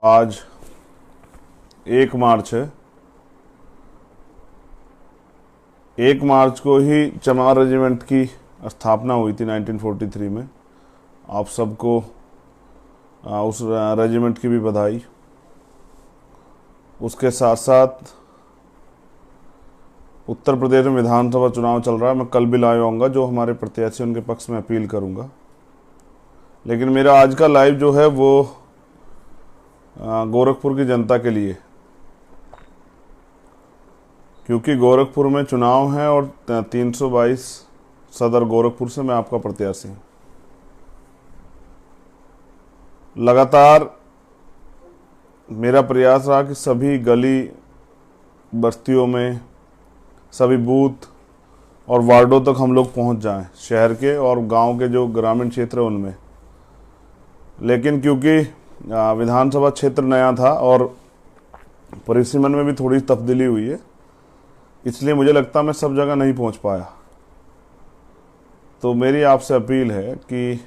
आज 1 मार्च है। 1 मार्च को ही चमार रेजिमेंट की स्थापना हुई थी 1943 में। आप सबको उस रेजिमेंट की भी बधाई। उसके साथ साथ उत्तर प्रदेश में विधानसभा चुनाव चल रहा है। मैं कल भी लाइव आऊँगा, जो हमारे प्रत्याशी उनके पक्ष में अपील करूँगा। लेकिन मेरा आज का लाइव जो है वो गोरखपुर की जनता के लिए, क्योंकि गोरखपुर में चुनाव है और 322 सदर गोरखपुर से मैं आपका प्रत्याशी हूँ। लगातार मेरा प्रयास रहा कि सभी गली बस्तियों में, सभी बूथ और वार्डों तक हम लोग पहुंच जाएं, शहर के और गांव के जो ग्रामीण क्षेत्र है उनमें। लेकिन क्योंकि विधानसभा क्षेत्र नया था और परिसीमन में भी थोड़ी तब्दीली हुई है, इसलिए मुझे लगता मैं सब जगह नहीं पहुंच पाया। तो मेरी आपसे अपील है कि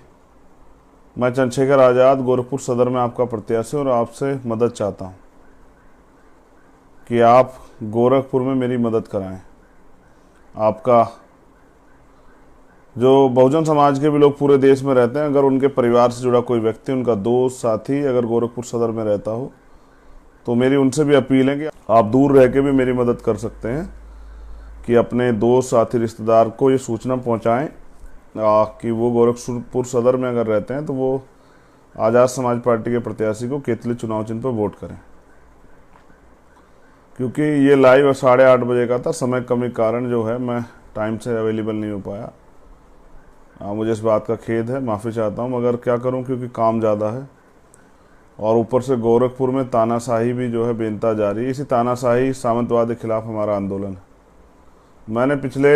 मैं चंद्रशेखर आज़ाद गोरखपुर सदर में आपका प्रत्याशी और आपसे मदद चाहता हूं कि आप गोरखपुर में मेरी मदद कराएं। आपका जो बहुजन समाज के भी लोग पूरे देश में रहते हैं, अगर उनके परिवार से जुड़ा कोई व्यक्ति, उनका दोस्त साथी अगर गोरखपुर सदर में रहता हो, तो मेरी उनसे भी अपील है कि आप दूर रह के भी मेरी मदद कर सकते हैं कि अपने दोस्त साथी रिश्तेदार को ये सूचना पहुंचाएं कि वो गोरखपुर सदर में अगर रहते हैं तो वो आज़ाद समाज पार्टी के प्रत्याशी को केतली चुनाव चिन्ह पर वोट करें। क्योंकि ये लाइव 8:30 बजे का था, समय कमी कारण जो है मैं टाइम से अवेलेबल नहीं हो पाया। मुझे इस बात का खेद है, माफ़ी चाहता हूँ, मगर क्या करूँ क्योंकि काम ज़्यादा है और ऊपर से गोरखपुर में तानाशाही भी जो है बेनता जारी है। इसी तानाशाही सामंतवाद के खिलाफ हमारा आंदोलन है। मैंने पिछले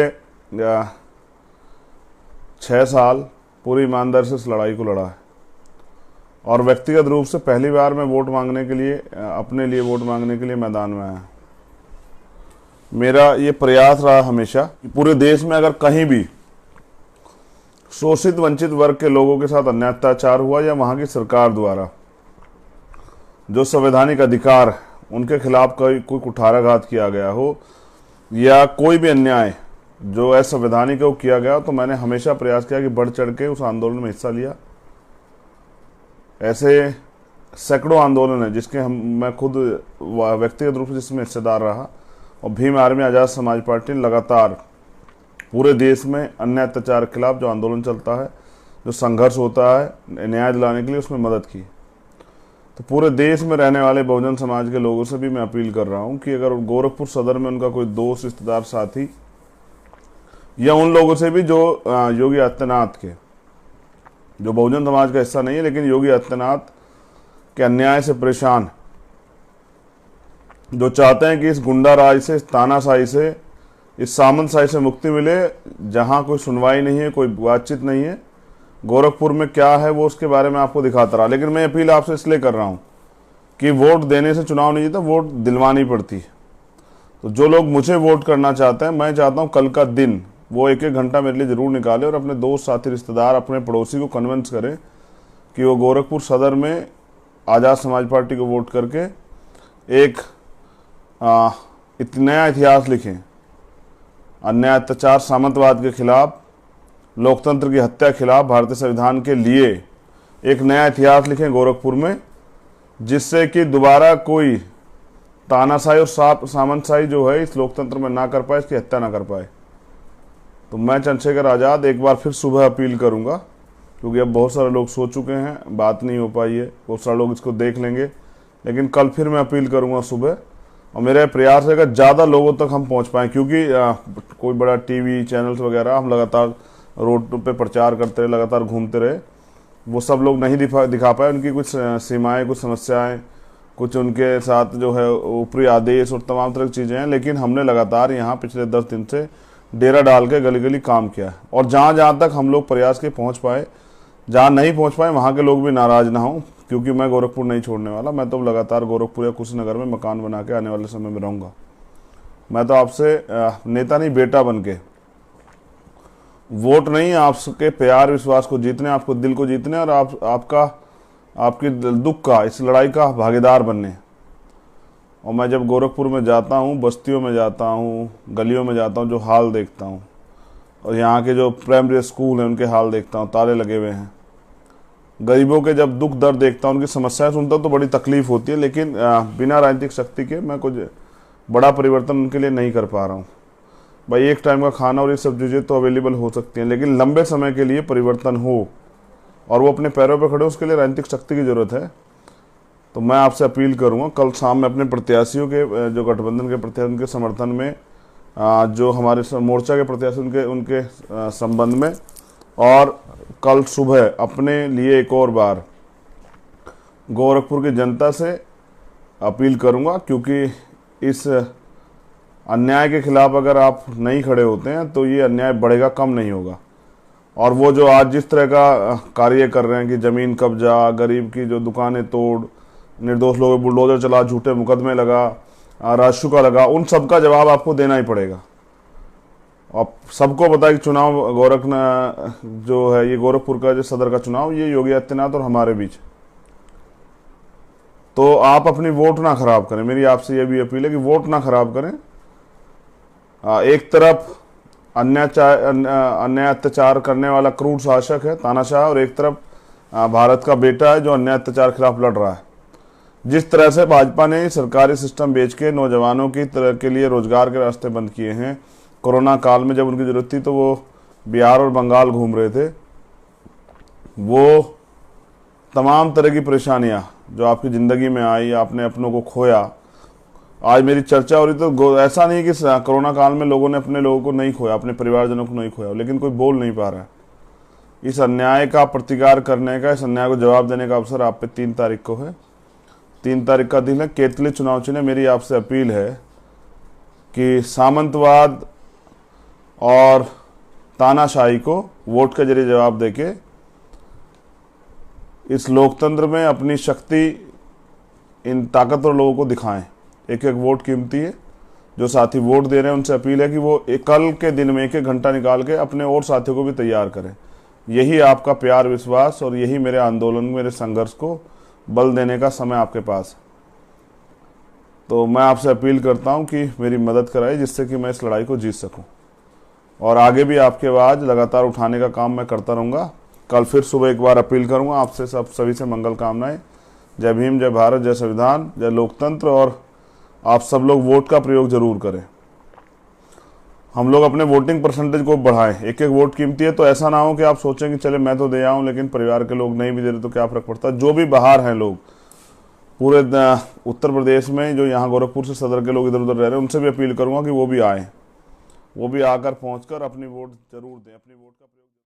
6 साल पूरी ईमानदारी से इस लड़ाई को लड़ा है और व्यक्तिगत रूप से पहली बार मैं वोट मांगने के लिए, अपने लिए वोट मांगने के लिए मैदान में आया। मेरा ये प्रयास रहा हमेशा कि पूरे देश में अगर कहीं भी शोषित वंचित वर्ग के लोगों के साथ अन्याय अत्याचार हुआ या वहां की सरकार द्वारा जो संवैधानिक अधिकार उनके खिलाफ कोई कुठाराघात किया गया हो या कोई भी अन्याय जो असंवैधानिक हो किया गया, तो मैंने हमेशा प्रयास किया कि बढ़ चढ़ के उस आंदोलन में हिस्सा लिया। ऐसे सैकड़ों आंदोलन है जिसके मैं खुद व्यक्तिगत रूप से जिसमें हिस्सेदार रहा। और भीम आर्मी आज़ाद समाज पार्टी ने लगातार पूरे देश में अन्याय अत्याचार के खिलाफ जो आंदोलन चलता है, जो संघर्ष होता है न्याय दिलाने के लिए, उसमें मदद की। तो पूरे देश में रहने वाले बहुजन समाज के लोगों से भी मैं अपील कर रहा हूं कि अगर गोरखपुर सदर में उनका कोई दोस्त, रिश्तेदार, साथी या उन लोगों से भी जो योगी आदित्यनाथ के, जो बहुजन समाज का हिस्सा नहीं है लेकिन योगी आदित्यनाथ के अन्याय से परेशान, जो चाहते हैं कि इस गुंडा राज से, इस तानाशाही से, इस सामंतशाही से मुक्ति मिले, जहां कोई सुनवाई नहीं है, कोई बातचीत नहीं है, गोरखपुर में क्या है वो उसके बारे में आपको दिखाता रहा। लेकिन मैं अपील आपसे इसलिए कर रहा हूं कि वोट देने से चुनाव नहीं जीता, वोट दिलवानी पड़ती है। तो जो लोग मुझे वोट करना चाहते हैं, मैं चाहता हूं कल का दिन वो 1-1 घंटा मेरे लिए जरूर निकाले और अपने दोस्त, साथी, रिश्तेदार, अपने पड़ोसी को कन्विंस करें कि वो गोरखपुर सदर में आज़ाद समाज पार्टी को वोट करके एक नया इतिहास लिखें। अन्याय अत्याचार, सामंतवाद के खिलाफ, लोकतंत्र की हत्या के खिलाफ, भारतीय संविधान के लिए एक नया इतिहास लिखें गोरखपुर में, जिससे कि दोबारा कोई तानाशाही और सामंतशाही जो है इस लोकतंत्र में ना कर पाए, इसकी हत्या ना कर पाए। तो मैं चंद्रशेखर आज़ाद एक बार फिर सुबह अपील करूंगा, क्योंकि अब बहुत सारे लोग सो चुके हैं, बात नहीं हो पाई है, बहुत सारे लोग इसको देख लेंगे, लेकिन कल फिर मैं अपील करूंगा सुबह। और मेरा प्रयास है कि ज़्यादा लोगों तक हम पहुंच पाएँ, क्योंकि कोई बड़ा टीवी चैनल्स वगैरह हम लगातार रोड पे प्रचार करते रहे, लगातार घूमते रहे, वो सब लोग नहीं दिखा पाए। उनकी कुछ सीमाएं, कुछ समस्याएं, कुछ उनके साथ जो है ऊपरी आदेश और तमाम तरह की चीज़ें हैं। लेकिन हमने लगातार यहाँ पिछले 10 दिन से डेरा डाल के गली गली काम किया है और जहाँ जहाँ तक हम लोग प्रयास के पहुँच पाए, जहाँ नहीं पहुँच पाए वहाँ के लोग भी नाराज़ ना हों, क्योंकि मैं गोरखपुर नहीं छोड़ने वाला। मैं तो लगातार गोरखपुर या कुशीनगर में मकान बना के आने वाले समय में रहूँगा। मैं तो आपसे नेता नहीं, बेटा बन के, वोट नहीं, आपके प्यार विश्वास को जीतने, आपको दिल को जीतने और आपका आपकी दुख का, इस लड़ाई का भागीदार बनने। और मैं जब गोरखपुर में जाता हूँ, बस्तियों में जाता हूँ, गलियों में जाता हूँ, जो हाल देखता हूँ, और यहाँ के जो प्राइमरी स्कूल हैं उनके हाल देखता हूँ, ताले लगे हुए हैं, गरीबों के जब दुख दर्द देखता हूँ, उनकी समस्याएं सुनता हूँ तो बड़ी तकलीफ होती है। लेकिन बिना राजनीतिक शक्ति के मैं कुछ बड़ा परिवर्तन उनके लिए नहीं कर पा रहा हूँ। भाई एक टाइम का खाना और ये सब चीज़ें तो अवेलेबल हो सकती हैं, लेकिन लंबे समय के लिए परिवर्तन हो और वो अपने पैरों पर खड़े हो, उसके लिए राजनीतिक शक्ति की जरूरत है। तो मैं आपसे अपील करूंगा, कल शाम में अपने प्रत्याशियों के, जो गठबंधन के प्रत्याशी, उनके समर्थन में, जो हमारे मोर्चा के प्रत्याशी, उनके संबंध में, और कल सुबह अपने लिए एक और बार गोरखपुर की जनता से अपील करूंगा, क्योंकि इस अन्याय के खिलाफ अगर आप नहीं खड़े होते हैं तो ये अन्याय बढ़ेगा, कम नहीं होगा। और वो जो आज जिस तरह का कार्य कर रहे हैं कि ज़मीन कब्जा, गरीब की जो दुकानें तोड़, निर्दोष लोगों पर बुलडोजर चला, झूठे मुकदमे लगा, राजशुका लगा, उन सब का जवाब आपको देना ही पड़ेगा। अब सबको पता है कि चुनाव जो है ये गोरखपुर का जो सदर का चुनाव, ये योगी आदित्यनाथ और हमारे बीच। तो आप अपनी वोट ना खराब करें, मेरी आपसे यह भी अपील है कि वोट ना खराब करें। एक तरफ अन्याय अत्याचार करने वाला क्रूर शासक है तानाशाह, और एक तरफ भारत का बेटा है जो अन्याय अत्याचार खिलाफ लड़ रहा है। जिस तरह से भाजपा ने सरकारी सिस्टम बेच के नौजवानों की तरह के लिए रोजगार के रास्ते बंद किए हैं, कोरोना काल में जब उनकी जरूरत थी तो वो बिहार और बंगाल घूम रहे थे, वो तमाम तरह की परेशानियां जो आपकी ज़िंदगी में आई, आपने अपनों को खोया। आज मेरी चर्चा हो रही तो ऐसा नहीं कि कोरोना काल में लोगों ने अपने लोगों को नहीं खोया, अपने परिवारजनों को नहीं खोया, लेकिन कोई बोल नहीं पा रहा है। इस अन्याय का प्रतिकार करने का, इस अन्याय को जवाब देने का अवसर आप पे 3 तारीख को है। 3 तारीख का दिन है, केतली चुनाव चिन्ह। मेरी आपसे अपील है कि सामंतवाद और तानाशाही को वोट के जरिए जवाब देके इस लोकतंत्र में अपनी शक्ति इन ताकतवर लोगों को दिखाएं। एक एक वोट कीमती है। जो साथी वोट दे रहे हैं उनसे अपील है कि वो कल के दिन में 1-1 घंटा निकाल के अपने और साथियों को भी तैयार करें। यही आपका प्यार, विश्वास, और यही मेरे आंदोलन, मेरे संघर्ष को बल देने का समय आपके पास है। तो मैं आपसे अपील करता हूं कि मेरी मदद कराएं, जिससे कि मैं इस लड़ाई को जीत सकूं, और आगे भी आपकी आवाज़ लगातार उठाने का काम मैं करता रहूँगा। कल फिर सुबह एक बार अपील करूँगा आपसे, सभी से मंगल कामनाएं। जय भीम, जय भारत, जय संविधान, जय लोकतंत्र। और आप सब लोग वोट का प्रयोग जरूर करें। हम लोग अपने वोटिंग परसेंटेज को बढ़ाएं। 1-1 वोट कीमती है, तो ऐसा ना हो कि आप सोचें कि चले मैं तो दे आऊं लेकिन परिवार के लोग नहीं भी दे रहे तो क्या फर्क पड़ता है। जो भी बाहर हैं लोग, पूरे उत्तर प्रदेश में, जो यहाँ गोरखपुर से सदर के लोग इधर उधर रह रहे हैं, उनसे भी अपील करूंगा कि वो भी आए, वो भी आकर पहुंचकर अपनी वोट जरूर दें, अपनी वोट का प्रयोग।